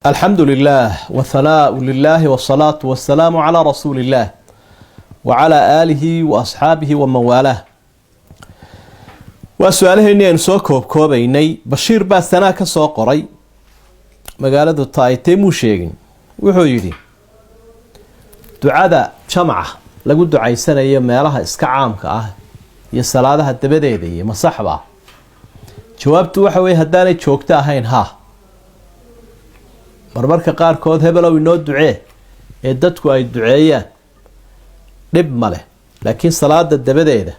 الحمد لله والثناء لله والصلاة والسلام على رسول الله وعلى آله وأصحابه ومن والاه. وسؤاله إني أنسو كوبيني بشير باستنا كسو قري مقالة الطائتي موشيغين وحويدي دعاء جمعة لقد دعاء سنة يميلها اسكعامك يسالادها الدبديدي مصحبة جوابت وحوي هداني جوكتا هين ها marmarka qaarkood hebelow inoo ducee ee dadku ay duceeyaan dhib ma leh laakiin salaada dabadeeda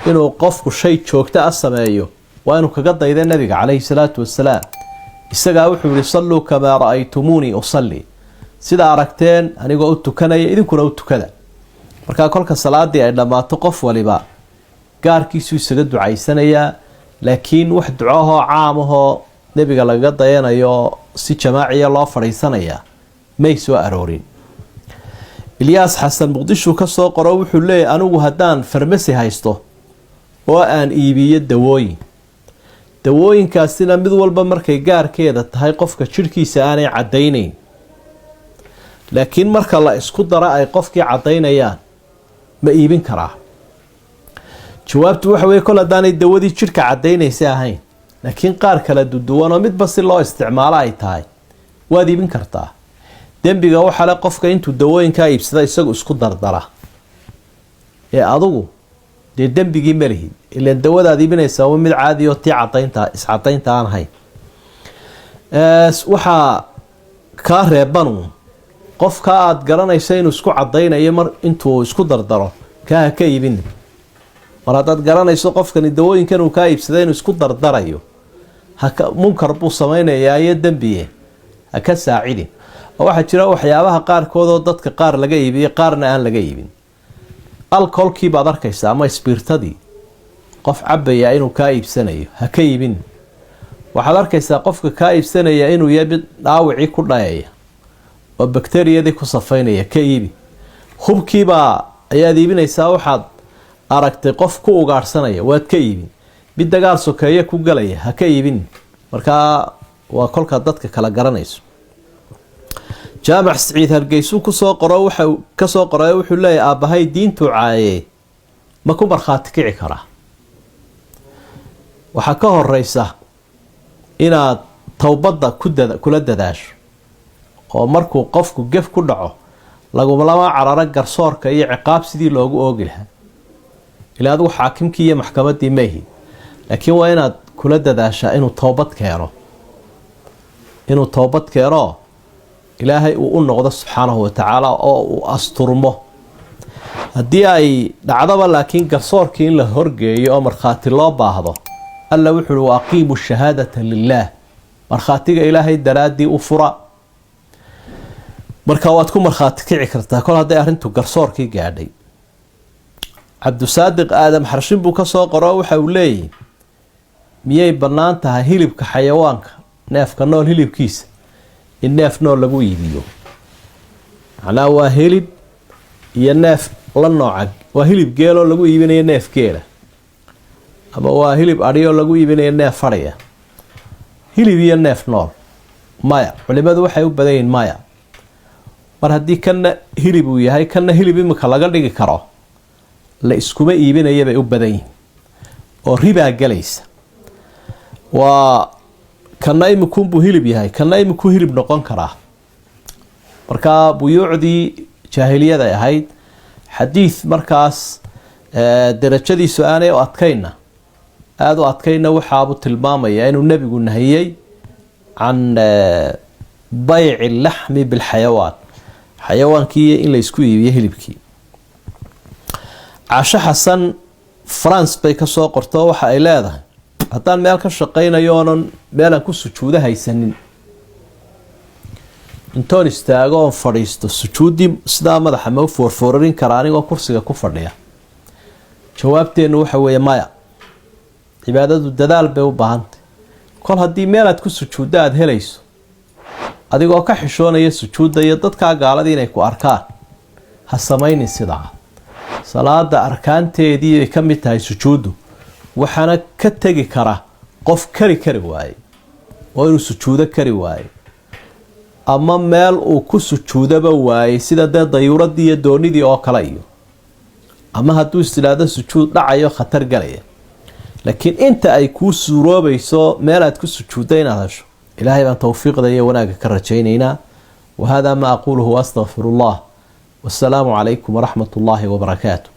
inuu qofku shay joogta ah sameeyo waa inuu kaga daydo nabiga calayhi salaatu wasalaam isagaa wuxuu yiri sallu kama ra'aytumuni usalli sida aragteen anigoo u tukanaya idinkuna u tukada marka kolka salaadii ay dhamaato qof waliba gaarkiisu isaga ducaysanaya laakiin wax ducaho caamaho nabiga laga dayanayo si jamaaciya loo fariisanaya may soo aroorin. Ilyas Xasan Muqdisho ka soo qoro wuxuu leeyahay anigu hadaan farmasi haysto oo aan iibiyo dawooyinkaasina mid walba markay gaarkeeda tahay qofka jirkiisa aanay cadaynayn laakiin marka la isku daro ay qofkii cadaynayaan ma iibin karaa. Jawaabtu waxa weeye kol hadaanay dawadii jirka cadaynaysa ahayn laakiin qaar kala duwan oo midba si loo isticmaalo ay tahay waad iibin kartaa. dambiga waxa la qofka intuu dawooyinka iibsada isagu isku dardara ee adigu de dambigii marihid ila dawadaad iibinaysa waa mid caadi oo tii cadaynta aan ahayn. waxa ka reeban qofka aad garanayso inuu isku cadaynayo mar intuu isku dardaro ka iibin maradaad garanayso qofkani dawooyinkan uu ka iibsaday inuu isku dardarayo munkar buu sameeynaya iyo dambiye ka saacidin. waxa jira waxyaabaha qaarkood oo dadka qaar laga iibiyo qaarna aan laga iibin. alcoholkii baad arkaysaa ama spirtadii qof cabaya inuu ka iibsanayo ha ka iibin. waxaad arkaysaa qofka ka iibsanaya inuu yahay dhaawici ku dhayaya oo bakteeriyadii ku safaynaya ka iibi. hubkiiba ayaad iibinaysaa waxaad aragtay qof ku ugaarsanaya waad ka iibin. mid dagaal sokeeye ku galaya ha ka iibin. marka waa kolka dadka kala garanayso. jaamac Saciid Hargeysa ku soo qoro waxa ka soo qoray wuxuu leeyahay aabahay diintu caaye ma ku marxaati kici kara. waxa ka horeysa inaad tawbada kula dadaasho oo markuu qofku gaf ku dhaco lagu lama carara garsoorka iyo ciqaab sidii loogu oogi lahaa ilaa adu xaakimkii iyo maxkamadii meehi laakiin waa inaad kula dadaashaa inuu toobad keeno ilaahay uu u noqdo subxaanahu wa tacaala oo uu asturmo. haddii ay dhacdaba laakiin garsoorkii in la horgeeyo oo markhaati loo baahdo alla wuxuu u aqiimu shahaadata lillaah markhaatiga ilaahay daraadii u fura. marka waad ku markhaati kici kartaa kol hadday arrintu garsoorkii gaadhay. cabdusaadiq aadam xarshin buu ka soo qoro waxa uu leeyahay miyay bannaan tahay hilibka xayawaanka neefka nool hilibkiisa in neef nool lagu iibiyo. macnaa waa hilib iyo neef la nooca waa hilib geeloo lagu iibinayo neef geela ama waa hilib adhiyoo lagu iibinayo neef adhiya. hilib iyo neef nool maya. culimadu waxay u badan yihiin maya. mar haddii kana hilib uu yahay kana hilib imika laga dhigi karo la iskuma iibinaya bay u badan yihiin oo ribaa galaysa. waa kana imikuunbuu hilib yahay kana imikuu hilib noqon karaa. marka buyuucdii jaahiliyada ay ahayd xadiid markaas darajadiisu aanay aada u adkayna waxaabuu tilmaamaya inuu nebigu nahiyey can bayci laxmi bilxayawaan xayawaankii in la isku iibiyo hilibkii. caasho xasan France bay ka soo qorto waxa ay leedahay haddaan meel ka shaqaynayo oonan meelaan ku sujuudo haysanin intoon istaago oon fadhiisto sujuuddii sidaa madaxa ma foorfoorarin kara anigoo kursiga ku fadhiya. jawaabteenu waxa weeye maya. cibaadadu dadaal bay u baahantay. kol haddii meelaad ku sujuuddo aada helayso adigoo ka xishoonaya sujuudda iyo dadkaa gaaladii inay ku arkaan ha samaynin sidaa. salaada arkaanteedii ay ka mid tahay sujuuddu waxaana ka tegi kara qof kari waaye oo inuu sujuudo kari waaye ama meel uu ku sujuudaba waayey sida dee dayuuradii iyo doonidii oo kale iyo ama hadduu istidhaahdo sujuud dhacayo khatar galaya. laakiin inta ay kuu suuroobayso meel aad ku sujuudda inaad hesho ilaahay baan towfiiqda iyo wanaagga ka rajaynaynaa. وهذا ما أقوله وأستغفر الله والسلام عليكم ورحمة الله وبركاته.